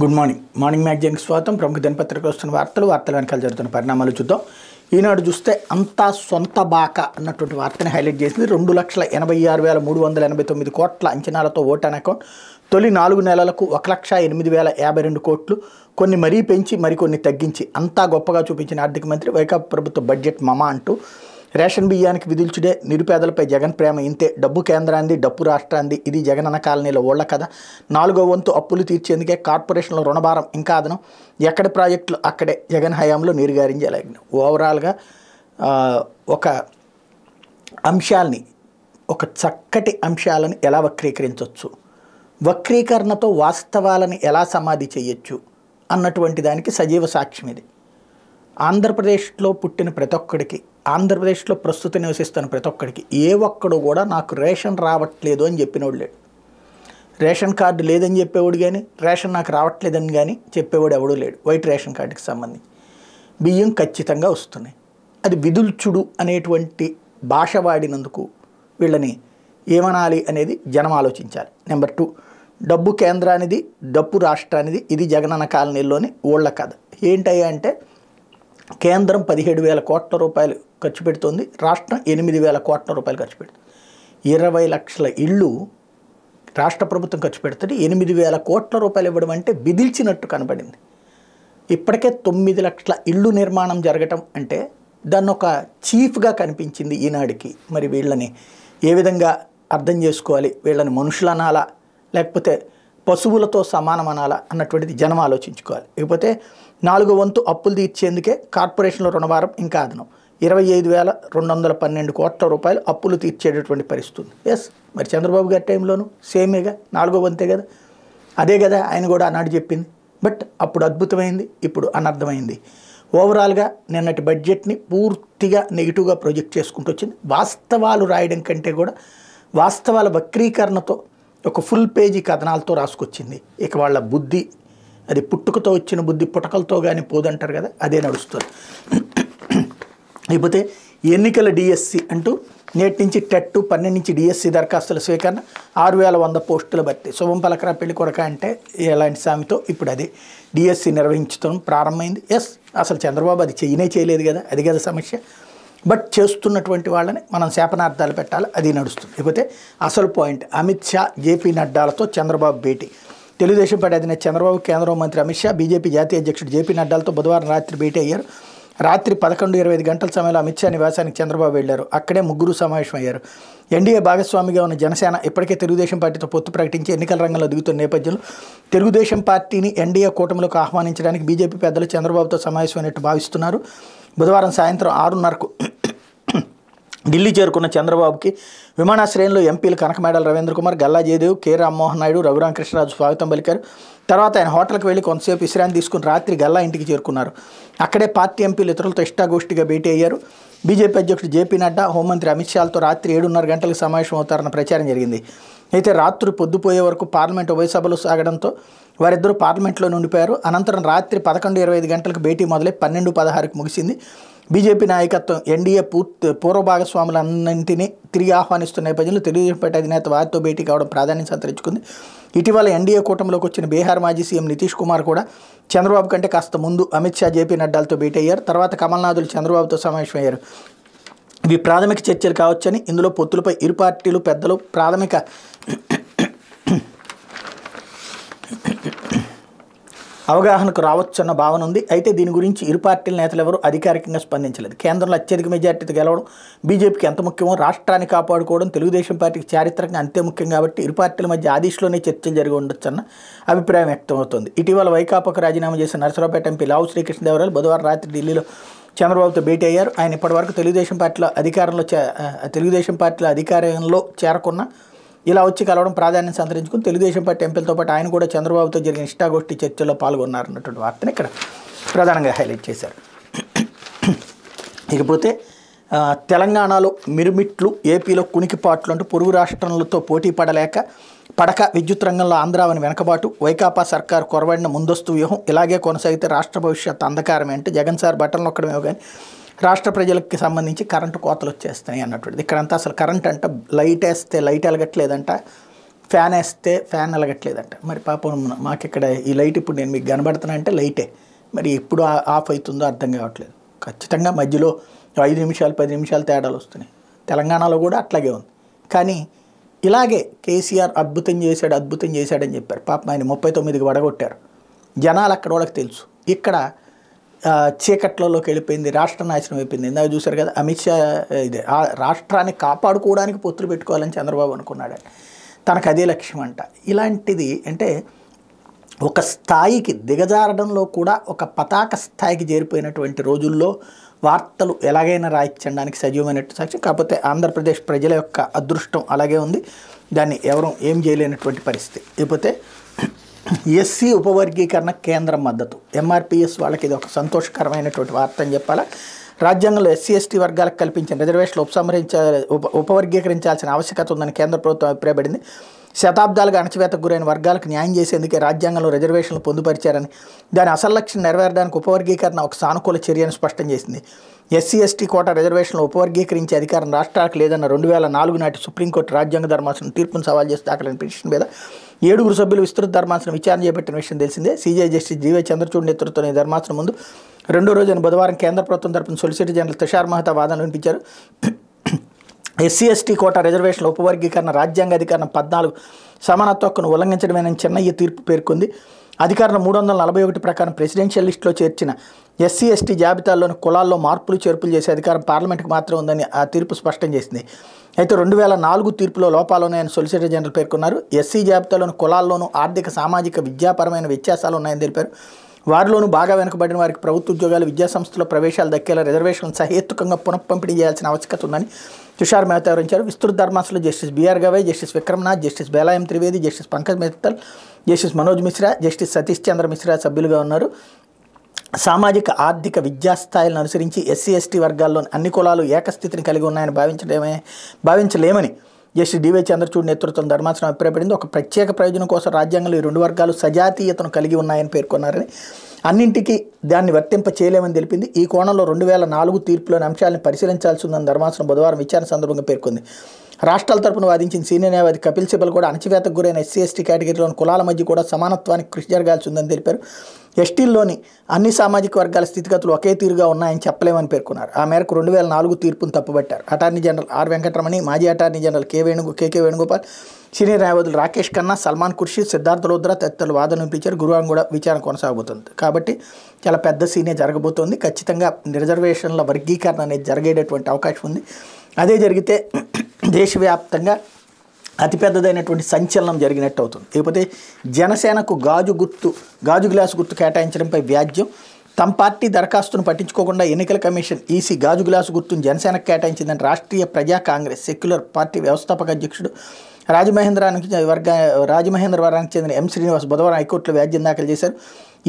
Good morning. Morning మ్యాగజైన్కి స్వాగతం. ప్రముఖ దినపత్రికలు వస్తున్న వార్తల వెనకాల జరుగుతున్న పరిణామాలు చూద్దాం. ఈనాడు చూస్తే అంతా సొంత బాక అన్నటువంటి వార్తని హైలైట్ చేసింది. 2,86,389 కోట్ల అంచనాలతో ఓటాన్ అకౌంట్ తొలి 4 నెలలకు 1,08,052 కోట్లు, కొన్ని మరీ పెంచి మరికొన్ని తగ్గించి అంతా గొప్పగా చూపించిన ఆర్థిక మంత్రి. వైకాపా ప్రభుత్వ బడ్జెట్ మమ అంటూ రేషన్ బియ్యానికి విధుల్చుడే, నిరుపేదలపై జగన్ ప్రేమ ఇంతే, డబ్బు కేంద్రాంది డబ్బు రాష్ట్రాంది, ఇది జగనన్న కాలనీలో ఓళ్ల కథ, 4వ వంతు అప్పులు తీర్చేందుకే కార్పొరేషన్లో రుణభారం ఇంకా అదనం, ఎక్కడి ప్రాజెక్టులు అక్కడే జగన్ హయాంలో నీరుగారించేలాగిన. ఓవరాల్గా ఒక అంశాలని, ఒక చక్కటి అంశాలను ఎలా వక్రీకరించవచ్చు, వక్రీకరణతో వాస్తవాలను ఎలా సమాధి చేయొచ్చు అన్నటువంటి దానికి సజీవ సాక్ష్యం ఇది. ఆంధ్రప్రదేశ్లో పుట్టిన ప్రతి ఒక్కడికి, ఆంధ్రప్రదేశ్లో ప్రస్తుతం నివసిస్తున్న ప్రతి ఒక్కడికి ఏ ఒక్కడు కూడా నాకు రేషన్ రావట్లేదు అని చెప్పినోడు లేడు. రేషన్ కార్డు లేదని చెప్పేవాడు కానీ, రేషన్ నాకు రావట్లేదని కానీ చెప్పేవాడు ఎవడూ లేడు. వైట్ రేషన్ కార్డుకి సంబంధించి బియ్యం ఖచ్చితంగా వస్తున్నాయి. అది విదుల్చుడు అనేటువంటి భాష వాడినందుకు వీళ్ళని ఏమనాలి అనేది జనం ఆలోచించాలి. నెంబర్ 2, డబ్బు కేంద్రానిది డబ్బు రాష్ట్రానిది, ఇది జగనన్న కాలనీలోని ఓళ్ల కథ. ఏంటయ్యా అంటే, కేంద్రం 17,000 కోట్ల రూపాయలు ఖర్చు పెడుతుంది, రాష్ట్రం 8,000 కోట్ల రూపాయలు ఖర్చు పెడుతుంది. 20 లక్షల ఇళ్ళు రాష్ట్ర ప్రభుత్వం ఖర్చు పెడుతుంది. 8,000 కోట్ల రూపాయలు ఇవ్వడం అంటే బిదిల్చినట్టు కనబడింది. ఇప్పటికే 9 లక్షల ఇళ్ళు నిర్మాణం జరగటం అంటే దాన్ని ఒక చీఫ్గా కనిపించింది ఈనాడికి. మరి వీళ్ళని ఏ విధంగా అర్థం చేసుకోవాలి? వీళ్ళని మనుషులు అనాలా లేకపోతే పశువులతో సమానం అనాలా అన్నటువంటిది జనం ఆలోచించుకోవాలి. ఇకపోతే 4వ వంతు అప్పులు తీర్చేందుకే కార్పొరేషన్లో రుణభారం ఇంకా అదనం, 25,212 కోట్ల రూపాయలు అప్పులు తీర్చేటటువంటి పరిస్థితి. ఎస్, మరి చంద్రబాబు గారి టైంలోనూ సేమేగా, 4వ వంతే కదా, అదే కదా ఆయన కూడా అన్నాడు చెప్పింది. బట్ అప్పుడు అద్భుతమైంది, ఇప్పుడు అనర్థమైంది. ఓవరాల్గా నిన్నటి బడ్జెట్ని పూర్తిగా నెగిటివ్గా ప్రొజెక్ట్ చేసుకుంటూ వచ్చింది. వాస్తవాలు రాయడం కంటే కూడా వాస్తవాల వక్రీకరణతో ఒక ఫుల్ పేజీ కథనాలతో రాసుకొచ్చింది. ఇక వాళ్ళ బుద్ధి, అది పుట్టుకతో వచ్చిన బుద్ధి పుటకలతో కానీ పోదంటారు కదా, అదే నడుస్తుంది. లేకపోతే ఎన్నికల డిఎస్సి అంటూ నేటి నుంచి టెట్, 12 నుంచి డిఎస్సి దరఖాస్తుల స్వీకరణ, 6,100 పోస్టుల భర్తీ. శుభం పలకరా పెళ్లి కొరక అంటే ఎలాంటి సామెతో ఇప్పుడు అది డిఎస్సి నిర్వహించడం ప్రారంభమైంది. ఎస్, అసలు చంద్రబాబు అది చేయలేదు కదా, అది కదా సమస్య. బట్ చేస్తున్నటువంటి వాళ్ళని మనం శాపనార్థాలు పెట్టాలి, అది నడుస్తుంది. లేకపోతే అసలు పాయింట్, అమిత్ షా జేపీ నడ్డాలతో చంద్రబాబు భేటీ. తెలుగుదేశం పార్టీ అధినేత చంద్రబాబు, కేంద్ర మంత్రి అమిత్ షా, బీజేపీ జాతీయ అధ్యక్షుడు జేపీ నడ్డాలతో బుధవారం రాత్రి భేటీ అయ్యారు. రాత్రి 11:25 గంటల సమయంలో అమిత్ షా నివాసానికి చంద్రబాబు వెళ్లారు. అక్కడే ముగ్గురు సమావేశమయ్యారు. ఎన్డీఏ భాగస్వామిగా ఉన్న జనసేన ఇప్పటికే తెలుగుదేశం పార్టీతో పొత్తు ప్రకటించి ఎన్నికల రంగంలో దిగుతున్న నేపథ్యంలో తెలుగుదేశం పార్టీని ఎన్డీఏ కూటమిలోకి ఆహ్వానించడానికి బీజేపీ పెద్దలు చంద్రబాబుతో సమావేశమైనట్టు భావిస్తున్నారు. బుధవారం సాయంత్రం 6:30కు ఢిల్లీ చేరుకున్న చంద్రబాబుకి విమానాశ్రయంలో ఎంపీలు కనకమేడల రవీంద్ర కుమార్, గల్లా జయదేవ్, కె రామ్మోహన్ నాయుడు, రఘురామ కృష్ణరాజు స్వాగతం పలికారు. తర్వాత ఆయన హోటల్కి వెళ్ళి కొంతసేపు విశ్రాంతి తీసుకుని రాత్రి గల్లా ఇంటికి చేరుకున్నారు. అక్కడే పార్టీ ఎంపీలు ఇతరులతో ఇష్టాగోష్ఠిగా భేటీ అయ్యారు. బీజేపీ అధ్యక్షుడు జేపీ నడ్డా, హోంమంత్రి అమిత్ షాలతో రాత్రి 7:30 గంటలకు సమావేశం అవుతారన్న ప్రచారం జరిగింది. అయితే రాత్రి పొద్దుపోయే వరకు పార్లమెంట్ ఉభయ సభలు సాగడంతో వారిద్దరూ పార్లమెంట్లో ఉండిపోయారు. అనంతరం రాత్రి 11:25 గంటలకు భేటీ మొదలై 12:16కు ముగిసింది. బీజేపీ నాయకత్వం ఎన్డీఏ పూర్వ భాగస్వాములన్నింటినీ తిరిగి ఆహ్వానిస్తున్న నేపథ్యంలో తెలుగుదేశం పార్టీ అధినేత వారితో భేటీ కావడం ప్రాధాన్యం సంతరించుకుంది. ఇటీవల ఎన్డీఏ కూటమిలోకి వచ్చిన బీహార్ మాజీ సీఎం నితీష్ కుమార్ కూడా చంద్రబాబు కంటే కాస్త ముందు అమిత్ షా, జేపీ నడ్డాలతో భేటీ అయ్యారు. తర్వాత కమల్నాథులు చంద్రబాబుతో సమావేశమయ్యారు. ఇవి ప్రాథమిక చర్చలు కావచ్చని, ఇందులో పొత్తులపై ఇరు పార్టీలు పెద్దలు ప్రాథమిక అవగాహనకు రావచ్చన్న భావన ఉంది. అయితే దీని గురించి ఇరు పార్టీల నేతలు ఎవరూ అధికారికంగా స్పందించలేదు. కేంద్రంలో అత్యధిక మెజార్టీతో గెలవడం బీజేపీకి ఎంత ముఖ్యమో రాష్ట్రాన్ని కాపాడుకోవడం తెలుగుదేశం పార్టీకి చారిత్రకంగా అంతే ముఖ్యం కాబట్టి ఇరు పార్టీల మధ్య ఆదిష్లోనే చర్చలు జరిగి ఉండొచ్చన్న అభిప్రాయం వ్యక్తమవుతోంది. ఇటీవల వైకాపాకు రాజీనామా చేసిన నరసరావుపేట ఎంపీ లావు శ్రీకృష్ణదేవరాయలు బుధవారం రాత్రి ఢిల్లీలో చంద్రబాబుతో భేటీ అయ్యారు. ఆయన ఇప్పటివరకు తెలుగుదేశం పార్టీలో అధికారంలో చేరకున్న ఇలా వచ్చి కలవడం ప్రాధాన్యం సంతరించుకుని తెలుగుదేశం పార్టీ ఎంపీలతో పాటు ఆయన కూడా చంద్రబాబుతో జరిగిన ఇష్టాగోష్ఠి చర్చల్లో పాల్గొన్నారన్నటువంటి వార్తని ఇక్కడ ప్రధానంగా హైలైట్ చేశారు. ఇకపోతే తెలంగాణలో మిరుమిట్లు, ఏపీలో కునికిపాట్లు అంటూ పొరుగు రాష్ట్రాలతో పోటీ పడక విద్యుత్ రంగంలో ఆంధ్రావని వెనకబాటు, వైకాపా సర్కారు కొరవడిన ముందస్తు వ్యూహం ఇలాగే కొనసాగితే రాష్ట్ర భవిష్యత్ అంధకారమే అంటే జగన్ సార్ బట్టలు నొక్కడమేమో కానీ రాష్ట్ర ప్రజలకు సంబంధించి కరెంటు కోతలు వచ్చేస్తాయి అన్నటువంటిది. ఇక్కడంతా అసలు కరెంట్ అంట లైట్ వేస్తే లైట్ వెలగట్లేదంట, ఫ్యాన్ వేస్తే ఫ్యాన్ అలగట్లేదంట. మరి పాపం మాకు ఇక్కడ ఈ లైట్ ఇప్పుడు నేను మీకు కనబడుతున్నా అంటే లైటే, మరి ఎప్పుడు ఆఫ్ అవుతుందో అర్థం కావట్లేదు. ఖచ్చితంగా మధ్యలో 5 నిమిషాలు 10 నిమిషాలు తేడాలు వస్తున్నాయి. తెలంగాణలో కూడా అట్లాగే ఉంది. కానీ ఇలాగే కేసీఆర్ అద్భుతం చేశాడని చెప్పారు. పాపం ఆయన 39కి వడగొట్టారు. జనాలు అక్కడ వాళ్ళకి తెలుసు. ఇక్కడ చీకట్లలోకి వెళ్ళిపోయింది, రాష్ట్ర నాశనం అయిపోయింది. ఇందాక చూశారు కదా, అమిత్ షా ఇదే రాష్ట్రాన్ని కాపాడుకోవడానికి పొత్తులు పెట్టుకోవాలని చంద్రబాబు అనుకున్నాడు. తనకు అదే లక్ష్యం అంట. ఇలాంటిది అంటే ఒక స్థాయికి దిగజారడంలో కూడా ఒక పతాక స్థాయికి చేరిపోయినటువంటి రోజుల్లో వార్తలు ఎలాగైనా రాయించడానికి సజీవమైనట్టు సాక్ష్యం. కాకపోతే ఆంధ్రప్రదేశ్ ప్రజల యొక్క అదృష్టం అలాగే ఉంది, దాన్ని ఎవరూ ఏం చేయలేనటువంటి పరిస్థితి. లేకపోతే ఎస్సీ ఉపవర్గీకరణ కేంద్రం మద్దతు, ఎంఆర్పిఎస్ వాళ్ళకి ఇది ఒక సంతోషకరమైనటువంటి వార్త అని చెప్పాలా. రాజ్యాంగంలో ఎస్సీ ఎస్టీ వర్గాలకు కల్పించిన రిజర్వేషన్లు ఉపవర్గీకరించాల్సిన ఆవశ్యకత ఉందని కేంద్ర ప్రభుత్వం అభిప్రాయపడింది. శతాబ్దాలుగా అణచివేతకు గురైన వర్గాలకు న్యాయం చేసేందుకే రాజ్యాంగంలో రిజర్వేషన్లు పొందుపరిచారని, దాని అసలు లక్ష్యం నెరవేరడానికి ఉపవర్గీకరణ ఒక సానుకూల చర్యను స్పష్టం చేసింది. ఎస్సీ ఎస్టీ కోటా రిజర్వేషన్లు ఉపవర్గీకరించే అధికారం రాష్ట్రాలకు లేదన్న 2004 నాటి సుప్రీంకోర్టు రాజ్యాంగ ధర్మాసనం తీర్పును సవాల్ చేసి దాఖలైన పిటిషన్ మీద 7 సభ్యులు విస్తృత ధర్మాసనం విచారణ చేపట్టిన విషయం తెలిసిందే. సీజే జస్టిస్ జీవై చంద్రచూడ్ నేతృత్వంలోని ధర్మాసనం ముందు 2వ రోజున బుధవారం కేంద్ర ప్రభుత్వం తరపున సొలిసిటర్ జనరల్ తుషార్ మెహతా వాదనలు వినిపించారు. ఎస్సీ ఎస్టీ కోటా రిజర్వేషన్ల ఉపవర్గీకరణ రాజ్యాంగ అధికారం 14 సమానత్వ హక్కును ఉల్లంఘించడమేనని చెన్నయ్య తీర్పు పేర్కొంది. అధికారం 341 ప్రకారం ప్రెసిడెన్షియల్ లిస్టులో చేర్చిన ఎస్సీ ఎస్టీ జాబితాల్లోని కులాల్లో మార్పులు చేర్పులు చేసే అధికారం పార్లమెంట్కి మాత్రం ఉందని ఆ తీర్పు స్పష్టం చేసింది. అయితే 2004 తీర్పులో లోపాలున్నాయని సొలిసిటర్ జనరల్ పేర్కొన్నారు. ఎస్సీ జాబితాలోని కులాల్లోనూ ఆర్థిక సామాజిక విద్యాపరమైన వ్యత్యాసాలు ఉన్నాయని తెలిపారు. వారిలోనూ బాగా వెనుకబడిన వారికి ప్రభుత్వ ఉద్యోగాలు విద్యాసంస్థలో ప్రవేశాలు దక్కేలా రిజర్వేషన్లను సహేతుకంగా పునఃపంపిణీ చేయాల్సిన ఆవశ్యకత ఉందని తుషార్ మెహతా వివరించారు. విస్తృత ధర్మాసనంలో justice BR Gavai, justice Vikramnath, justice Bela M Trivedi, justice Pankaj Mithal, justice Manoj Mishra, justice Satish Chandra Mishra సభ్యులుగా ఉన్నారు. సామాజిక ఆర్థిక విద్యాస్థాయిలను అనుసరించి ఎస్సీ ఎస్టీ వర్గాల్లోని అన్ని కులాలు ఏకస్థితిని కలిగి ఉన్నాయని భావించలేమని జస్టిస్ డివై చంద్రచూడ్ నేతృత్వం ధర్మాసనం అభిప్రాయపడింది. ఒక ప్రత్యేక ప్రయోజనం కోసం రాజ్యాంగంలో ఈ 2 వర్గాలు సజాతీయతను కలిగి ఉన్నాయని పేర్కొన్నారని, అన్నింటికీ దాన్ని వర్తింప చేయలేమని తెలిపింది. ఈ కోణంలో 2004 తీర్పులోని అంశాలను పరిశీలించాల్సి ఉందని ధర్మాసనం బుధవారం విచారణ సందర్భంగా పేర్కొంది. రాష్ట్రాల తరపున వాదించిన సీనియర్ న్యాయవాది కపిల్ సిబల్ కూడా అణచివేతకు గురైన ఎస్సీ ఎస్టీ కేటగిరీలోని కులాల మధ్య కూడా సమానత్వానికి కృషి జరగాల్సి ఉందని తెలిపారు. ఎస్టీల్లోని అన్ని సామాజిక వర్గాల స్థితిగతులు ఒకే తీరుగా ఉన్నాయని చెప్పలేమని పేర్కొన్నారు. ఆ మేరకు 2004 తీర్పును తప్పుబట్టారు. అటార్నీ జనరల్ ఆర్ వెంకటరమణి, మాజీ అటార్నీ జనరల్ కేకే వేణుగోపాల్, సీనియర్ న్యాయవాదులు రాకేష్ ఖన్నా, సల్మాన్ ఖుర్షీద్, సిద్ధార్థ లోద్రా తదితరులు వాదన వినిపించారు. గురువారం కూడా విచారణ కొనసాగబోతుంది. కాబట్టి చాలా పెద్ద సీనే జరగబోతోంది. ఖచ్చితంగా రిజర్వేషన్ల వర్గీకరణ అనేది జరిగేటటువంటి అవకాశం ఉంది. అదే జరిగితే దేశవ్యాప్తంగా అతిపెద్దదైనటువంటి సంచలనం జరిగినట్టు అవుతుంది. లేకపోతే జనసేనకు గాజు గ్లాసు గుర్తు కేటాయించడంపై వ్యాజ్యం. తమ పార్టీ దరఖాస్తును పట్టించుకోకుండా ఎన్నికల కమిషన్ ఈసీ గాజు గ్లాసు గుర్తును జనసేనకు కేటాయించిందని రాష్ట్రీయ ప్రజా కాంగ్రెస్ సెక్యులర్ పార్టీ వ్యవస్థాపక అధ్యక్షుడు రాజమహేంద్రవరానికి చెందిన ఎం శ్రీనివాస్ బుధవారం హైకోర్టులో వ్యాజ్యం దాఖలు చేశారు.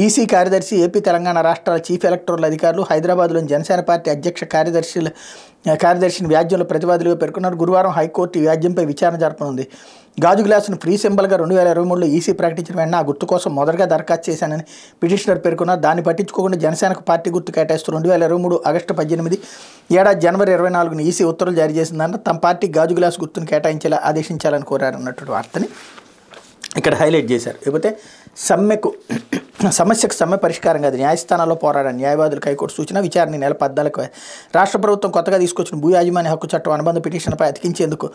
ఈసీ కార్యదర్శి, ఏపీ తెలంగాణ రాష్ట్రాల చీఫ్ ఎలక్టోరల్ అధికారులు, హైదరాబాద్లోని జనసేన పార్టీ అధ్యక్ష కార్యదర్శిని వ్యాజ్యంలో ప్రతివాదులుగా పేర్కొన్నారు. గురువారం హైకోర్టు ఈ వ్యాజ్యంపై విచారణ జరపనుంది. గాజు గ్లాసును ఫ్రీ సింబల్గా 2023లో ఈసీ ప్రకటించిన వెంటనే ఆ గుర్తు కోసం మొదటగా దరఖాస్తు చేశానని పిటిషనర్ పేర్కొన్నారు. దాన్ని పట్టించుకోకుండా జనసేనకు పార్టీ గుర్తు కేటాయిస్తూ 2023 ఆగస్టు 18 ఏడాది జనవరి 24ని ఈసీ ఉత్తర్వులు జారీ చేసిందన్న తమ పార్టీ గాజు గ్లాసు గుర్తును కేటాయించేలా ఆదేశించాలని కోరారన్నటువంటి వార్తని ఇక్కడ హైలైట్ చేశారు. లేకపోతే సమస్యకు సమ్మె పరిష్కారం కాదు, న్యాయస్థానాల్లో పోరాడారు న్యాయవాదులకు హైకోర్టు సూచన. విచారణ నెల 14 రాష్ట్ర ప్రభుత్వం కొత్తగా తీసుకొచ్చిన భూ యాజమాన్య హక్కు చట్టం అనుబంధ పిటిషన్పై అతికించేందుకు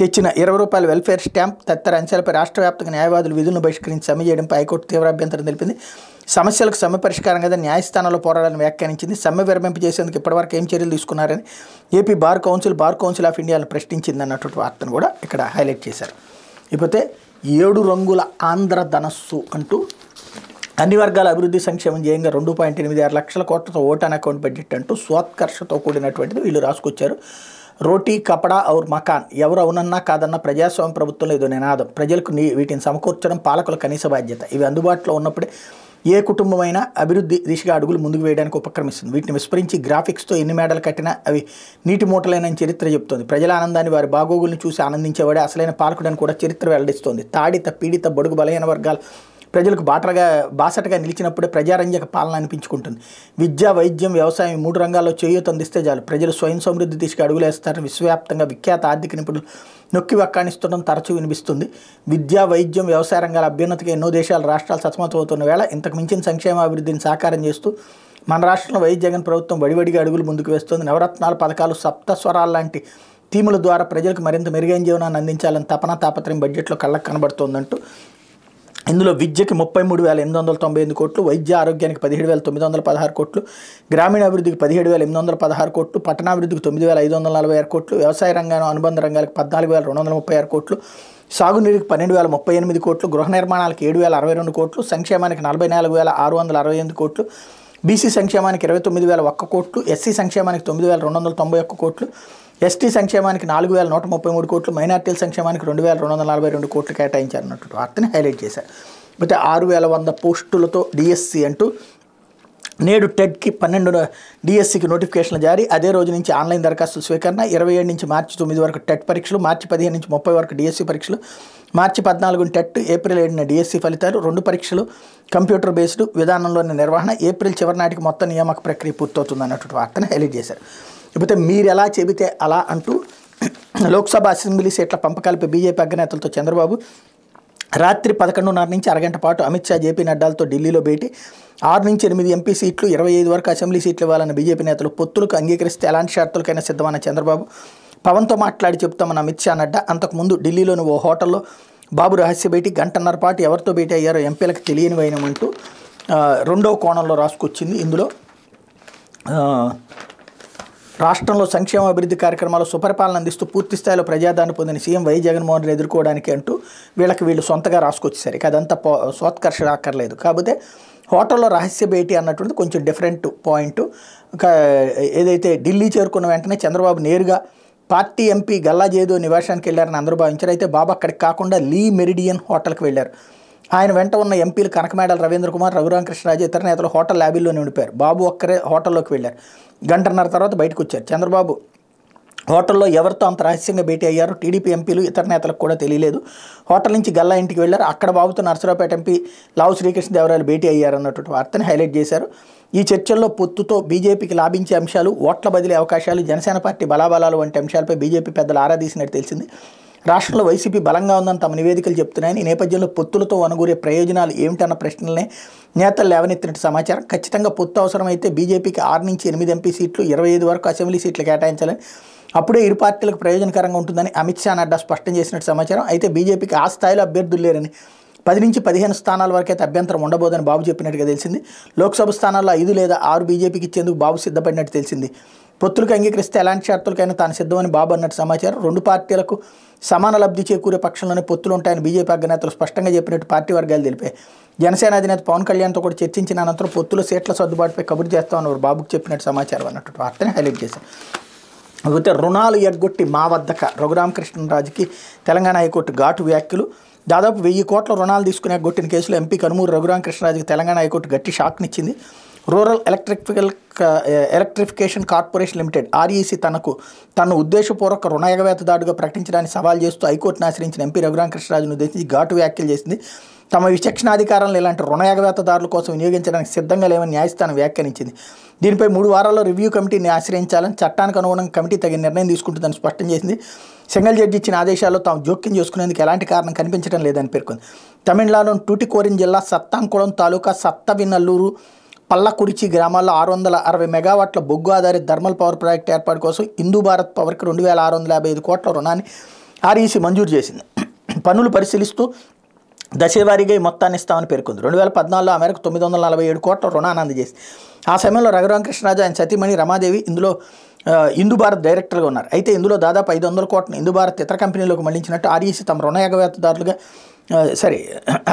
తెచ్చిన ₹20 వెల్ఫేర్ స్టాంప్ తదితర అంశాలపై రాష్ట్ర వ్యాప్తంగా న్యాయవాదులు విధులను బహిష్కరించి సమ్మె చేయడంపై హైకోర్టు తీవ్ర అభ్యంతరం తెలిపింది. సమస్యలకు సమ్మె పరిష్కారం కదా న్యాయస్థానాల్లో పోరాడాలని వ్యాఖ్యానించింది. సమ్మె విరమింపు చేసేందుకు ఇప్పటివరకు ఏం చర్యలు తీసుకున్నారని ఏపీ బార్ కౌన్సిల్ ఆఫ్ ఇండియాను ప్రశ్నించింది అన్నటువంటి వార్తను కూడా ఇక్కడ హైలైట్ చేశారు. ఇకపోతే 7 రంగుల ఆంధ్ర ధనస్సు అంటూ అన్ని వర్గాల అభివృద్ధి సంక్షేమం ధ్యేయంగా 2.86 లక్షల కోట్లతో ఓటాన్ అకౌంట్ బడ్జెట్ అంటూ స్వాత్కర్షతో కూడినటువంటిది వీళ్ళు రాసుకొచ్చారు. రోటీ కపడా ఔర్ మకాన్, ఎవరు అవునన్నా కాదన్నా ప్రజాస్వామ్య ప్రభుత్వంలో ఏదో నినాదం. ప్రజలకు వీటిని సమకూర్చడం పాలకుల కనీస బాధ్యత. ఇవి అందుబాటులో ఉన్నప్పుడే ఏ కుటుంబమైనా అభివృద్ధి దిశగా అడుగులు ముందుకు వేయడానికి ఉపక్రమిస్తుంది. వీటిని విస్మరించి గ్రాఫిక్స్తో ఎన్ని మేడలు కట్టినా అవి నీటి మూటలైన చరిత్ర చెబుతోంది. ప్రజల ఆనందాన్ని, వారి బాగోగులను చూసి ఆనందించేవాడే అసలైన పాలకుడని కూడా చరిత్ర వెల్లడిస్తోంది. తాడిత పీడిత బడుగు బలహీన వర్గాల ప్రజలకు బాసటగా నిలిచినప్పుడే ప్రజారంజక పాలన అనిపించుకుంటుంది. విద్య, వైద్యం, వ్యవసాయం 3 రంగాల్లో చేయూత అందిస్తే చాలు ప్రజలు స్వయం సమృద్ధి దిశగా అడుగులేస్తారని విశ్వవ్యాప్తంగా విఖ్యాత ఆర్థిక నిపుణులు నొక్కి వక్కాణిస్తుండడం తరచూ వినిపిస్తుంది. విద్య, వైద్యం, వ్యవసాయ రంగాల అభ్యున్నతికి ఎన్నో దేశాలు రాష్ట్రాలు సతమతమవుతున్న వేళ ఇంతకు మించిన సంక్షేమాభివృద్ధిని సాకారం చేస్తూ మన రాష్ట్రంలో వైఎస్ జగన్ ప్రభుత్వం వడివడిగా అడుగులు ముందుకు వేస్తుంది. నవరత్నాల పథకాలు, సప్తస్వరాల లాంటి థీముల ద్వారా ప్రజలకు మరింత మెరుగైన జీవనాన్ని అందించాలని తాపత్రయం బడ్జెట్లో కళ్ళకు కనబడుతోందంటూ ఇందులో విద్యకి 33,898 కోట్లు, వైద్య ఆరోగ్యానికి 17,916 కోట్లు, గ్రామీణాభివృద్ధికి 17,816 కోట్లు, పట్టణాభివృద్ధికి 9,546 కోట్లు, వ్యవసాయ రంగం అనుబంధ రంగాలకు 14,236 కోట్లు, సాగునీరుకి 12,038 కోట్లు, గృహ నిర్మాణాలకు 7,062 కోట్లు, సంక్షేమానికి 44,668 కోట్లు, బీసీ సంక్షేమానికి 29,001 కోట్లు, ఎస్సీ సంక్షేమానికి 9,291 కోట్లు, ఎస్టీ సంక్షేమానికి 4,133 కోట్లు, మైనార్టీల సంక్షేమానికి 2,242 కోట్లు కేటాయించారన్నట్టు వార్తని హైలైట్ చేశారు. అయితే 6,100 పోస్టులతో డిఎస్సి అంటూ నేడు టెట్కి 12 డిఎస్సికి నోటిఫికేషన్లు జారీ. అదే రోజు నుంచి ఆన్లైన్ దరఖాస్తుల స్వీకరణ. 27 నుంచి మార్చి 9 వరకు టెట్ పరీక్షలు, మార్చి 15 నుంచి 30 వరకు డిఎస్సి పరీక్షలు, మార్చి 14 టెట్, ఏప్రిల్ 7 డిఎస్సి ఫలితాలు. 2 పరీక్షలు కంప్యూటర్ బేస్డ్ విధానంలోని నిర్వహణ. ఏప్రిల్ చివరి నాటికి మొత్తం నియామక ప్రక్రియ పూర్తవుతుంది అన్నట్టు వార్తని హైలైట్ చేశారు. లేకపోతే మీరు ఎలా చెబితే అలా అంటూ లోక్సభ, అసెంబ్లీ సీట్ల పంపకాలపై బీజేపీ అగ్రనేతలతో చంద్రబాబు రాత్రి 11:30 నుంచి అరగంట పాటు అమిత్ షా, జేపీ నడ్డాలతో ఢిల్లీలో భేటీ. 6 నుంచి 8 ఎంపీ సీట్లు, 25 వరకు అసెంబ్లీ సీట్లు ఇవ్వాలన్న బీజేపీ నేతలు పొత్తులకు అంగీకరిస్తే ఎలాంటి షరతులకైనా సిద్ధమన్న చంద్రబాబు. పవన్తో మాట్లాడి చెప్తామన్న అమిత్ షా, నడ్డా. అంతకుముందు ఢిల్లీలోని ఓ హోటల్లో బాబు రహస్య భేటీ. 1:30 పాటు ఎవరితో భేటీ అయ్యారో ఎంపీలకు తెలియని వైనమంటూ రెండవ కోణంలో రాసుకొచ్చింది. ఇందులో రాష్ట్రంలో సంక్షేమ అభివృద్ధి కార్యక్రమాలు సుపరిపాలన అందిస్తూ పూర్తి స్థాయిలో ప్రజాదరణ పొందిన సీఎం వైఎస్ జగన్మోహన్ రెడ్డి ఎదుర్కోవడానికి అంటూ వీళ్ళు సొంతగా రాసుకొచ్చేసరికి అదంతా స్వోత్కర్ష అక్కర్లేదు. కాకపోతే హోటల్లో రహస్య భేటీ అన్నటువంటిది కొంచెం డిఫరెంట్ పాయింట్. ఏదైతే ఢిల్లీ చేరుకున్న వెంటనే చంద్రబాబు నేరుగా పార్టీ ఎంపీ గల్లా జయదేవ్ నివాసానికి వెళ్ళారని అందరూ భావించారు. అయితే బాబు అక్కడికి కాకుండా లీ మెరిడియన్ హోటల్కి వెళ్ళారు. ఆయన వెంట ఉన్న ఎంపీలు కనకమేడల రవీంద్ర కుమార్, రఘురామకృష్ణరాజు, ఇతర నేతలు హోటల్ ల్యాబీల్లోనే ఉండిపోయారు. బాబు ఒక్కరే హోటల్లోకి వెళ్ళారు. 1:30 తర్వాత బయటకు వచ్చారు. చంద్రబాబు హోటల్లో ఎవరితో అంత రహస్యంగా భేటీ అయ్యారో టీడీపీ ఎంపీలు, ఇతర నేతలకు కూడా తెలియలేదు. హోటల్ నుంచి గల్లా ఇంటికి వెళ్ళారు. అక్కడ బాబుతో నర్సరావుపేట ఎంపీ లావు శ్రీకృష్ణదేవరాయలు భేటీ అయ్యారన్నటువంటి వార్తని హైలైట్ చేశారు. ఈ చర్చల్లో పొత్తుతో బీజేపీకి లాభించే అంశాలు, ఓట్ల బదిలీ అవకాశాలు, జనసేన పార్టీ బలాబలాలు వంటి అంశాలపై బీజేపీ పెద్దలు ఆరా తీసినట్టు తెలిసింది. రాష్ట్రంలో వైసీపీ బలంగా ఉందని తమ నివేదికలు చెప్తున్నాయని, ఈ నేపథ్యంలో పొత్తులతో అనుగురే ప్రయోజనాలు ఏమిటన్న ప్రశ్నలనే నేతలు లేవనెత్తినట్టు సమాచారం. ఖచ్చితంగా పొత్తు అవసరమైతే బీజేపీకి 6 నుంచి 8 ఎంపీ సీట్లు, 25 వరకు అసెంబ్లీ సీట్లు కేటాయించాలని, అప్పుడే ఇరు పార్టీలకు ప్రయోజనకరంగా ఉంటుందని అమిత్ షా, నడ్డా స్పష్టం చేసినట్టు సమాచారం. అయితే బీజేపీకి ఆ స్థాయిలో అభ్యర్థులు లేరని, 10 నుంచి 15 స్థానాల వరకైతే అభ్యంతరం ఉండబోదని బాబు చెప్పినట్టుగా తెలిసింది. లోక్సభ స్థానాల్లో 5 లేదా 6 బీజేపీకి ఇచ్చేందుకు బాబు సిద్ధపడినట్టు తెలిసింది. పొత్తులకు అంగీకరిస్తే ఎలాంటి షరతులకైనా తాను సిద్ధమని బాబు అన్నట్టు సమాచారం. 2 పార్టీలకు సమాన లబ్ధి చేకూరే పక్షంలోనే పొత్తులు ఉంటాయని బీజేపీ అగ్రనేతలు స్పష్టంగా చెప్పినట్టు పార్టీ వర్గాలు తెలిపాయి. జనసేన అధినేత పవన్ కళ్యాణ్తో కూడా చర్చించిన అనంతరం పొత్తుల సీట్ల సర్దుబాటుపై కబురు చేస్తామని బాబుకు చెప్పినట్టు సమాచారం అన్నట్టు వార్తని హైలైట్ చేశారు. అయితే రుణాలు ఎగ్గొట్టి మా వద్దక రఘురామకృష్ణరాజుకి తెలంగాణ హైకోర్టు ఘాటు వ్యాఖ్యలు. దాదాపు 1000 కోట్ల రుణాలు తీసుకుని ఎగ్గొట్టిన కేసులో ఎంపీ కనుమూరు రఘురామకృష్ణరాజుకి తెలంగాణ హైకోర్టు గట్టి షాక్నిచ్చింది. Rural electrification corporation limited REC తను ఉద్దేశపూర్వక రుణ ఎగవేతదారుగా ప్రకటించడానికి సవాల్ చేస్తూ హైకోర్టును ఆశ్రయించిన ఎంపీ రఘురామకృష్ణరాజును ఉద్దేశించి ఘాటు వ్యాఖ్యలు చేసింది. తమ విచక్షణాధికారాలను ఇలాంటి రుణ ఎగవేతదారుల కోసం వినియోగించడానికి సిద్ధంగా లేవని న్యాయస్థానం వ్యాఖ్యానించింది. దీనిపై 3 వారాల్లో రివ్యూ కమిటీని ఆశ్రయించాలని, చట్టానికి అనుగుణంగా కమిటీ తగిన నిర్ణయం తీసుకుంటుందని స్పష్టం చేసింది. సింగిల్ జడ్జి ఇచ్చిన ఆదేశాల్లో తాము జోక్యం చేసుకునేందుకు ఎలాంటి కారణం కనిపించడం లేదని పేర్కొంది. తమిళనాడులోని టూటికోరిన్ జిల్లా సత్తాంకుళం తాలూకా సత్తవినల్లూరు, పల్లకురిచి గ్రామాల్లో 660 మెగావాట్ల బొగ్గు ఆధారిత థర్మల్ పవర్ ప్రాజెక్టు ఏర్పాటు కోసం హిందూ భారత్ పవర్కి 2,655 కోట్ల రుణాన్ని ఆర్ఈసీ మంజూరు చేసింది. పనులు పరిశీలిస్తూ దశవారీగా ఈ మొత్తాన్ని ఇస్తామని పేర్కొంది. 2014లో ఆ మేరకు 947 కోట్ల రుణాన్ని అందజేసింది. ఆ సమయంలో రఘురామకృష్ణరాజు, ఆయన సతీమణి రమాదేవి ఇందులో హిందూ భారత్ డైరెక్టర్గా ఉన్నారు. అయితే ఇందులో దాదాపు 500 కోట్లను హిందూ భారత్ ఇతర కంపెనీలకు మళ్లించినట్టు ఆర్ఈసీ తమ రుణ ఎగవేతదారులుగా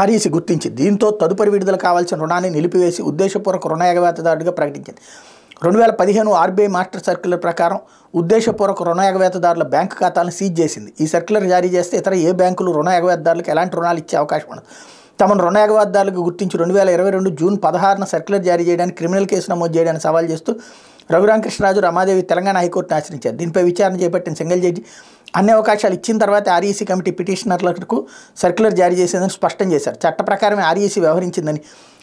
ఆర్ఈసీ గుర్తించింది. దీంతో తదుపరి విడుదల కావాల్సిన రుణాన్ని నిలిపివేసి ఉద్దేశపూర్వక రుణ ఎగవేతదారుడిగా ప్రకటించింది. 2015 ఆర్బీఐ మాస్టర్ సర్క్యులర్ ప్రకారం ఉద్దేశపూర్వక రుణ ఎగవేతదారుల బ్యాంకు ఖాతాలను సీజ్ చేసింది. ఈ సర్క్యులర్ జారీ చేస్తే ఇతర ఏ బ్యాంకులు రుణ ఎగవేతదారులకు ఎలాంటి రుణాలు ఇచ్చే అవకాశం ఉండదు. తమను రుణ ఎగవేతదారులకు గుర్తించి 2022 జూన్ 16న సర్క్యులర్ జారీ చేయడానికి, క్రిమినల్ కేసు నమోదు చేయడానికి సవాల్ చేస్తూ రఘురామకృష్ణరాజు, రమాదేవి తెలంగాణ హైకోర్టును ఆశ్రయించారు. దీనిపై విచారణ చేపట్టిన సింగిల్ జడ్జి అన్ని అవకాశాలు ఇచ్చిన తర్వాత ఆర్ఈసీ కమిటీ పిటిషనర్లకు సర్క్యులర్ జారీ చేసేందుకు స్పష్టం చేశారు. చట్ట ప్రకారమే ఆర్ఈసీ వ్యవహరించిందని,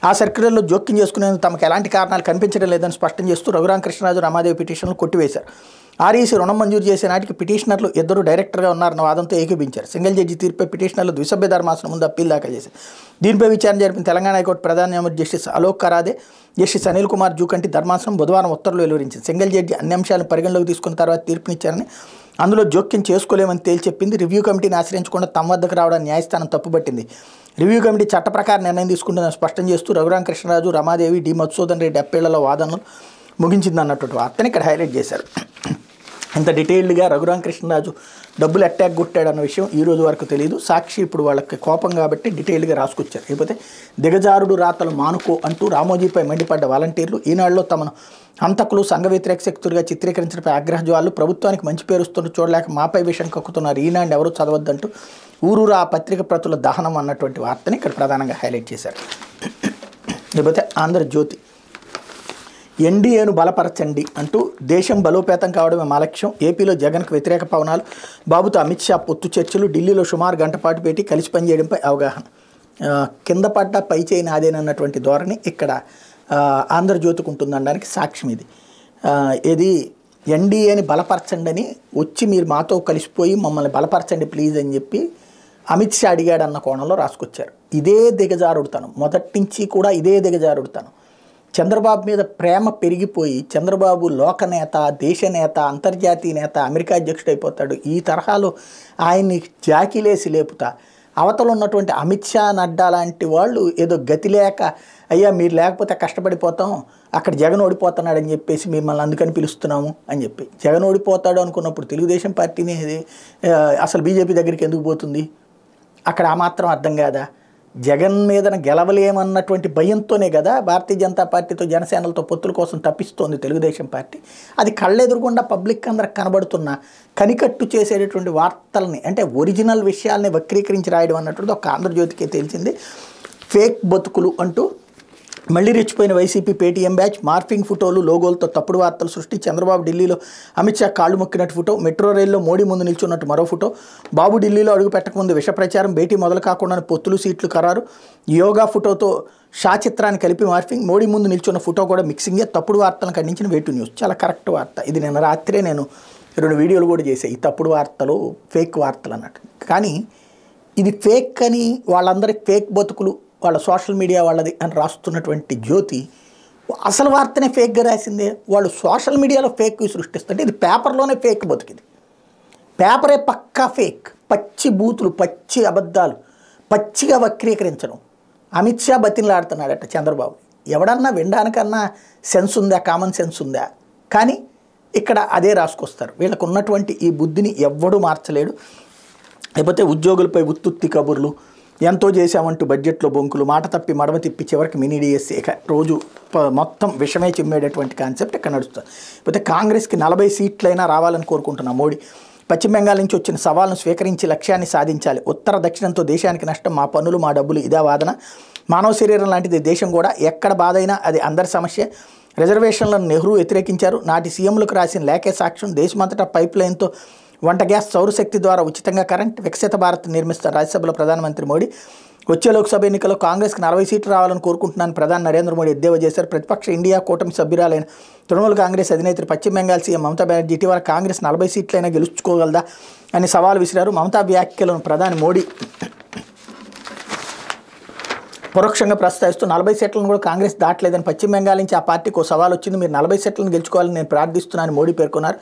ఆ సర్క్యులర్లో జోక్యం చేసుకునేందుకు తమకు ఎలాంటి కారణాలు కనిపించడం లేదని స్పష్టం చేస్తూ రఘురామకృష్ణరాజు, రమాదేవి పిటిషన్లు కొట్టివేశారు. ఆర్ఈసీ రుణం మంజూరు చేసే నాటికి పిటిషనర్లు ఇద్దరు డైరెక్టర్గా ఉన్నారన్న వాదంతో ఏకీభించారు. సింగిల్ జడ్జి తీర్పై పిటిషనర్లు ద్విసభ్య ధర్మాసనం ముందు అప్పీల్ దాఖలు చేశారు. దీనిపై విచారణ జరిపిన తెలంగాణ హైకోర్టు ప్రధాన న్యాయమూర్తి జస్టిస్ అలోక్ కరాదే, జస్టిస్ అనిల్ కుమార్ జూకంటి ధర్మాసనం బుధవారం ఉత్తర్వులు వెలువరించింది. సింగిల్ జడ్జి అన్ని అంశాలను పరిగణలోకి తీసుకున్న తర్వాత తీర్పునిచ్చారని, అందులో జోక్యం చేసుకోలేమని తేల్చెప్పింది. రివ్యూ కమిటీని ఆశ్రయించకుండా తమ వద్దకు రావడానికి న్యాయస్థానం తప్పుపట్టింది. రివ్యూ కమిటీ చట్ట ప్రకారం నిర్ణయం తీసుకుంటుందని స్పష్టం చేస్తూ రఘురామకృష్ణరాజు, రమాదేవి, డి మధుసూదన్ రెడ్డి అప్పీళ్లలో వాదనలు ముగించిందన్నటువంటి వార్తని ఇక్కడ హైలైట్ చేశారు. ఇంత డీటెయిల్డ్గా రఘురామకృష్ణరాజు డబ్బులు అటాక్ కొట్టాడన్న విషయం ఈ రోజు వరకు తెలియదు. సాక్షి ఇప్పుడు వాళ్ళకి కోపం కాబట్టి డీటెయిల్డ్గా రాసుకొచ్చారు. లేకపోతే దిగజారుడు రాతలు మానుకో అంటూ రామోజీపై మండిపడ్డ వాలంటీర్లు ఈనాడులో తమను హంతకులు, సంఘ వ్యతిరేక శక్తులుగా చిత్రీకరించడంపై ఆగ్రహజ్వాలు, ప్రభుత్వానికి మంచి పేరుస్తున్న చూడలేక మాపై విషయం కక్కుతున్నారు, ఈనాడు ఎవరు చదవద్దంటూ ఊరూరా ఆ పత్రిక ప్రతుల దహనం అన్నటువంటి వార్తని ఇక్కడ ప్రధానంగా హైలైట్ చేశారు. లేకపోతే ఆంధ్రజ్యోతి, ఎన్డీఏను బలపరచండి అంటూ దేశం బలోపేతం కావడమే మా లక్ష్యం, ఏపీలో జగన్కు వ్యతిరేక పవనాలు, బాబుతో అమిత్ షా పొత్తు చర్చలు, ఢిల్లీలో సుమారు గంట పాటు పెట్టి కలిసి పనిచేయడంపై అవగాహన. కింద పడ్డ పై చేయి నాదేనన్నటువంటి ధోరణి ఇక్కడ ఆంధ్రజ్యోతికి ఉంటుందనడానికి సాక్ష్యం ఇది. ఇది ఎన్డీఏని బలపరచండి అని వచ్చి మీరు మాతో కలిసిపోయి మమ్మల్ని బలపరచండి ప్లీజ్ అని చెప్పి అమిత్ షా అడిగాడన్న కోణంలో రాసుకొచ్చారు. ఇదే దిగజారుడుతనం, మొదటి నుంచి కూడా ఇదే దిగజారుడుతనం. చంద్రబాబు మీద ప్రేమ పెరిగిపోయి చంద్రబాబు లోకనేత, దేశనేత, అంతర్జాతీయ నేత, అమెరికా అధ్యక్షుడు అయిపోతాడు. ఈ తరహాలో ఆయన్ని జాకిలేసి లేపుతా అవతల ఉన్నటువంటి అమిత్ షా, నడ్డా లాంటి వాళ్ళు ఏదో గతి లేక అయ్యా మీరు లేకపోతే కష్టపడిపోతాం, అక్కడ జగన్ ఓడిపోతున్నాడని చెప్పేసి మిమ్మల్ని అందుకని పిలుస్తున్నాము అని చెప్పి. జగన్ ఓడిపోతాడు అనుకున్నప్పుడు తెలుగుదేశం పార్టీని అసలు బీజేపీ దగ్గరికి ఎందుకు పోతుంది? అక్కడ ఆ మాత్రం అర్థం కాదా? జగన్ మీదన గెలవలేమన్నటువంటి భయంతోనే కదా భారతీయ జనతా పార్టీతో, జనసేనలతో పొత్తుల కోసం తప్పిస్తోంది తెలుగుదేశం పార్టీ. అది కళ్ళెదురుగుండా పబ్లిక్ అందరికి కనబడుతున్న కనికట్టు చేసేటటువంటి వార్తల్ని, అంటే ఒరిజినల్ విషయాల్ని వక్రీకరించి రాయడం అన్నటువంటి ఒక ఆంధ్రజ్యోతికే తెలిసింది. ఫేక్ బతుకులు అంటూ మళ్ళీ రెచ్చిపోయిన వైసీపీ పేటీఎం బ్యాచ్, మార్ఫింగ్ ఫోటోలు, లోగోలతో తప్పుడు వార్తలు సృష్టి, చంద్రబాబు ఢిల్లీలో అమిత్ షా కాళ్ళు మొక్కినట్టు ఫోటో, మెట్రో రైల్లో మోడీ ముందు నిల్చున్నట్టు మరో ఫోటో, బాబు ఢిల్లీలో అడుగు పెట్టకముందు విష ప్రచారం, భేటీ మొదలు కాకుండా పొత్తులు, సీట్లు ఖరారు, యోగా ఫోటోతో షా చిత్రాన్ని కలిపి మార్ఫింగ్, మోడీ ముందు నిల్చున్న ఫోటో కూడా మిక్సింగే, తప్పుడు వార్తలను ఖండించిన వేటు న్యూస్. చాలా కరెక్ట్ వార్త ఇది. నిన్న రాత్రే నేను 2 వీడియోలు కూడా చేశాను, ఈ తప్పుడు వార్తలు, ఫేక్ వార్తలు అన్నట్టు. కానీ ఇది ఫేక్ అని వాళ్ళందరికీ ఫేక్ బతుకులు వాళ్ళ సోషల్ మీడియా వాళ్ళది అని రాస్తున్నటువంటి జ్యోతి అసలు వార్తనే ఫేక్గా రాసిందే. వాళ్ళు సోషల్ మీడియాలో ఫేక్ సృష్టిస్తుంటే ఇది పేపర్లోనే ఫేక్ బతుకిది. పేపరే పక్కా ఫేక్, పచ్చి బూతులు, పచ్చి అబద్ధాలు, పచ్చిగా వక్రీకరించడం. అమిత్ షా బతిన్లాడుతున్నాడట చంద్రబాబు. ఎవడన్నా వినడానికన్నా సెన్స్ ఉందా, కామన్ సెన్స్ ఉందా? కానీ ఇక్కడ అదే రాసుకొస్తారు. వీళ్ళకు ఉన్నటువంటి ఈ బుద్ధిని ఎవ్వడూ మార్చలేడు. లేకపోతే ఉద్యోగులపై ఉత్తుత్తి కబుర్లు, ఎంతో చేశామంటూ బడ్జెట్లో బొంకులు, మాట తప్పి మడమ తిప్పి చివరికి మినీ డిఎస్సీ, ఇక రోజు మొత్తం విషమే చిమ్మేటటువంటి కాన్సెప్ట్ ఇక్కడ నడుస్తుంది. లేకపోతే కాంగ్రెస్కి 40 సీట్లైనా రావాలని కోరుకుంటున్న మోడీ, పశ్చిమ బెంగాల్ నుంచి వచ్చిన సవాల్ను స్వీకరించి లక్ష్యాన్ని సాధించాలి, ఉత్తర దక్షిణంతో దేశానికి నష్టం, మా పన్నులు మా డబ్బులు ఇదే వాదన, మానవ శరీరం లాంటిది దేశం కూడా, ఎక్కడ బాధ అయినా అది అందరి సమస్య, రిజర్వేషన్లను నెహ్రూ వ్యతిరేకించారు, నాటి సీఎంలకు రాసిన లేఖే సాక్ష్యం, దేశమంతటా పైప్ లైన్తో వంట గ్యాస్, సౌరశక్తి ద్వారా ఉచితంగా కరెంట్, వికసిత భారత్ నిర్మిస్తారు రాజ్యసభలో ప్రధానమంత్రి మోడీ, వచ్చే లోక్సభ ఎన్నికల్లో కాంగ్రెస్కి 40 సీట్లు రావాలని కోరుకుంటున్నాను ప్రధాని నరేంద్ర మోడీ ఎద్దేవా చేశారు. ప్రతిపక్ష ఇండియా కూటమి సభ్యురాలైన తృణమూల్ కాంగ్రెస్ అధినేత్రి పశ్చిమ బెంగాల్ సీఎం మమతా బెనర్జీ ఇటీవల కాంగ్రెస్ 40 సీట్లైనా గెలుచుకోగలదా అని సవాల్ విసిరారు. మమతా వ్యాఖ్యలను ప్రధాని మోడీ పరోక్షంగా ప్రస్తావిస్తూ 40 సీట్లను కూడా కాంగ్రెస్ దాటలేదని, పశ్చిమ బెంగాల్ నుంచి ఆ పార్టీకి సవాల్ వచ్చింది, మీరు 40 సీట్లను గెలుచుకోవాలని నేను ప్రార్థిస్తున్నానని మోడీ పేర్కొన్నారు.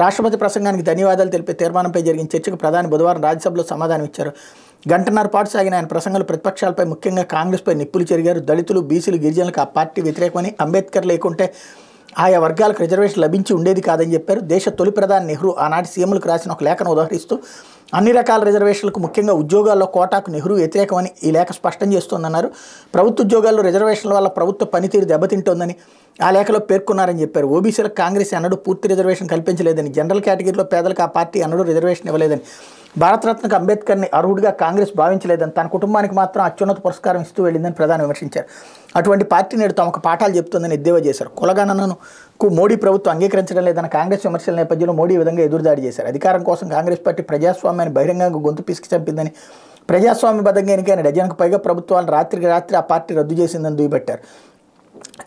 రాష్ట్రపతి ప్రసంగానికి ధన్యవాదాలు తెలిపే తీర్మానంపై జరిగిన చర్చకు ప్రధాని బుధవారం రాజ్యసభలో సమాధానం ఇచ్చారు. గంటన్నర పాటు సాగిన ఆయన ప్రసంగంలో ప్రతిపక్షాలపై, ముఖ్యంగా కాంగ్రెస్పై నిప్పులు చెరిగారు. దళితులు, బీసీలు, గిరిజనులకు ఆ పార్టీ వ్యతిరేకమని, అంబేద్కర్ లేకుంటే ఆయా వర్గాలకు రిజర్వేషన్ లభించి ఉండేది కాదని చెప్పారు. దేశ తొలి ప్రధాని నెహ్రూ ఆనాటి సీఎంలకు రాసిన ఒక లేఖను ఉదహరిస్తూ అన్ని రకాల రిజర్వేషన్లకు, ముఖ్యంగా ఉద్యోగాల్లో కోటాకు నెహ్రూ వ్యతిరేకమని ఈ లేఖ స్పష్టం చేస్తోందన్నారు. ప్రభుత్వ ఉద్యోగాల్లో రిజర్వేషన్ల వల్ల ప్రభుత్వ పనితీరు దెబ్బతింటోందని ఆ లేఖలో పేర్కొన్నారని చెప్పారు. ఓబీసీలకు కాంగ్రెస్ అన్నడూ పూర్తి రిజర్వేషన్ కల్పించలేదని, జనరల్ కేటగిరీలో పేదలకు ఆ పార్టీ అన్నడూ రిజర్వేషన్ ఇవ్వలేదని, భారతరత్నకు అంబేద్కర్ని అర్హుడిగా కాంగ్రెస్ భావించలేదని, తన కుటుంబానికి మాత్రం అత్యున్నత పురస్కారం ఇస్తూ వెళ్ళిందని ప్రధాని విమర్శించారు. అటువంటి పార్టీ నేడు తమకు పాఠాలు చెబుతుందని ఎద్దేవా చేశారు. కులగణనకు మోడీ ప్రభుత్వం అంగీకరించడం లేదన్న కాంగ్రెస్ విమర్శల నేపథ్యంలో మోడీ ఈ విధంగా ఎదురుదాడి చేశారు. అధికారం కోసం కాంగ్రెస్ పార్టీ ప్రజాస్వామ్యాన్ని బహిరంగంగా గొంతు పిసికి చంపిందని, ప్రజాస్వామ్యబద్ధంగా ఎన్నికైన డజన్కు పైగా ప్రభుత్వాలను రాత్రికి రాత్రి ఆ పార్టీ రద్దు చేసిందని దుయ్యబట్టారు.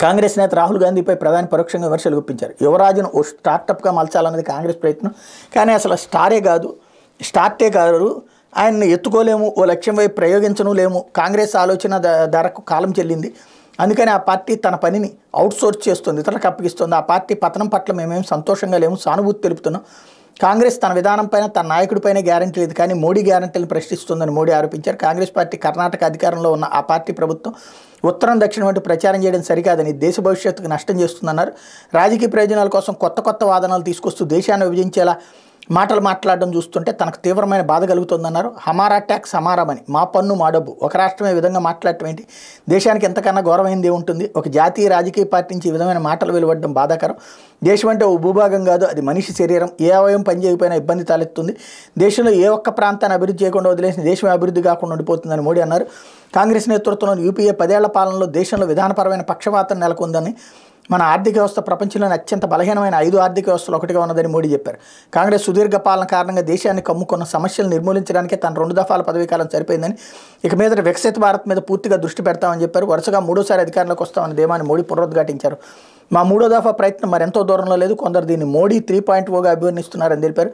కాంగ్రెస్ నేత రాహుల్ గాంధీపై ప్రధాని పరోక్షంగా విమర్శలు గుప్పించారు. యువరాజును ఓ స్టార్టప్గా మలచాలన్నది కాంగ్రెస్ ప్రయత్నం, కానీ అసలు స్టార్టే కాదు, ఆయన్ని ఎత్తుకోలేము, ఓ లక్ష్యం వైపు ప్రయోగించను లేము. కాంగ్రెస్ ఆలోచన ధరకు కాలం చెల్లింది. అందుకని ఆ పార్టీ తన పనిని అవుట్సోర్స్ చేస్తుంది, ఇతరులకు అప్పగిస్తుంది. ఆ పార్టీ పతనం పట్ల మేమేం సంతోషంగా లేము, సానుభూతి తెలుపుతున్నాం. కాంగ్రెస్ తన విధానంపైన, తన నాయకుడిపైనే గ్యారంటీ లేదు, కానీ మోడీ గ్యారంటీలను ప్రశ్నిస్తుందని మోడీ ఆరోపించారు. కాంగ్రెస్ పార్టీ కర్ణాటక అధికారంలో ఉన్న ఆ పార్టీ ప్రభుత్వం ఉత్తరం దక్షిణం వంటి ప్రచారం చేయడం సరికాదని, దేశ భవిష్యత్తుకు నష్టం చేస్తుందన్నారు. రాజకీయ ప్రయోజనాల కోసం కొత్త వాదనలు తీసుకొస్తూ దేశాన్ని విభజించేలా మాటలు మాట్లాడడం చూస్తుంటే తనకు తీవ్రమైన బాధ కలుగుతుందన్నారు. హమారా ట్యాక్స్ హమారామని, మా పన్ను మా డబ్బు, ఒక రాష్ట్రమే ఈ విధంగా మాట్లాడటం ఏంటి? దేశానికి ఎంతకన్నా గౌరవమైంది ఏముంటుంది? ఒక జాతీయ రాజకీయ పార్టీ నుంచి ఈ విధమైన మాటలు వెలువడడం బాధాకరం. దేశం అంటే ఓ భూభాగం కాదు, అది మనిషి శరీరం. ఏ అవయం పనిచేయకపోయినా ఇబ్బంది తలెత్తుంది. దేశంలో ఏ ఒక్క ప్రాంతాన్ని అభివృద్ధి చేయకుండా వదిలేసిన దేశం అభివృద్ధి కాకుండా ఉండిపోతుందని మోడీ అన్నారు. కాంగ్రెస్ నేతృత్వంలోని యూపీఏ 10 ఏళ్ల పాలనలో దేశంలో విధానపరమైన పక్షపాతం నెలకొందని, మన ఆర్థిక వ్యవస్థ ప్రపంచంలోని అత్యంత బలహీనమైన 5 ఆర్థిక వ్యవస్థలు ఒకటిగా ఉన్నదని మోడీ చెప్పారు. కాంగ్రెస్ సుదీర్ఘ పాలన కారణంగా దేశాన్ని కమ్ముకున్న సమస్యలు నిర్మూలించడానికే తన 2 దఫాల పదవీకాలం సరిపోయిందని, ఇక మీద వికసిత భారత్ మీద పూర్తిగా దృష్టి పెడతామని చెప్పారు. వరుసగా 3వసారి అధికారంలోకి వస్తామని ధీమాని మోడీ పునరుద్ఘాటించారు. మా 3వ దఫా ప్రయత్నం మరెంతో దూరంలో లేదు, కొందరు దీన్ని మోడీ 3.0గా అభివర్ణిస్తున్నారని తెలిపారు.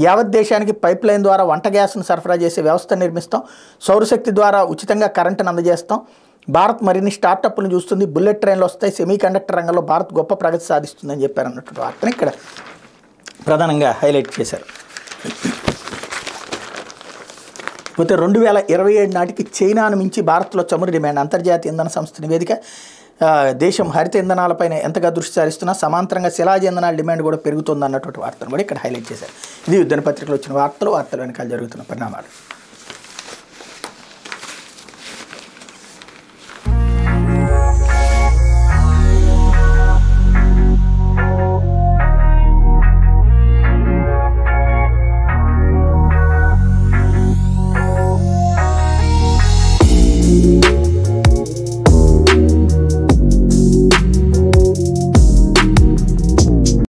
యావత్ దేశానికి పైప్ లైన్ ద్వారా వంట గ్యాస్ను సరఫరా చేసే వ్యవస్థ నిర్మిస్తాం, సౌరశక్తి ద్వారా ఉచితంగా కరెంటును అందజేస్తాం. భారత్ మరిన్ని స్టార్టప్లను చూస్తుంది, బుల్లెట్ ట్రైన్లు వస్తాయి, సెమీ కండక్టర్ రంగంలో భారత్ గొప్ప ప్రగతి సాధిస్తుందని చెప్పారు అన్నట్టు వార్తను ఇక్కడ ప్రధానంగా హైలైట్ చేశారు. పోతే 2027 నాటికి చైనాను మించి భారత్లో చమురు డిమాండ్, అంతర్జాతీయ ఇంధన సంస్థ నివేదిక. దేశం హరిత ఇంధనాలపైన ఎంతగా దృష్టి సారిస్తున్నా సమాంతరంగా శిలాజ ఇంధనాల డిమాండ్ కూడా పెరుగుతుంది అన్నటువంటి వార్తను కూడా ఇక్కడ హైలైట్ చేశారు. ఇది దినపత్రికలో వచ్చిన వార్తలు వెనకాల జరుగుతున్న పరిణామాలు.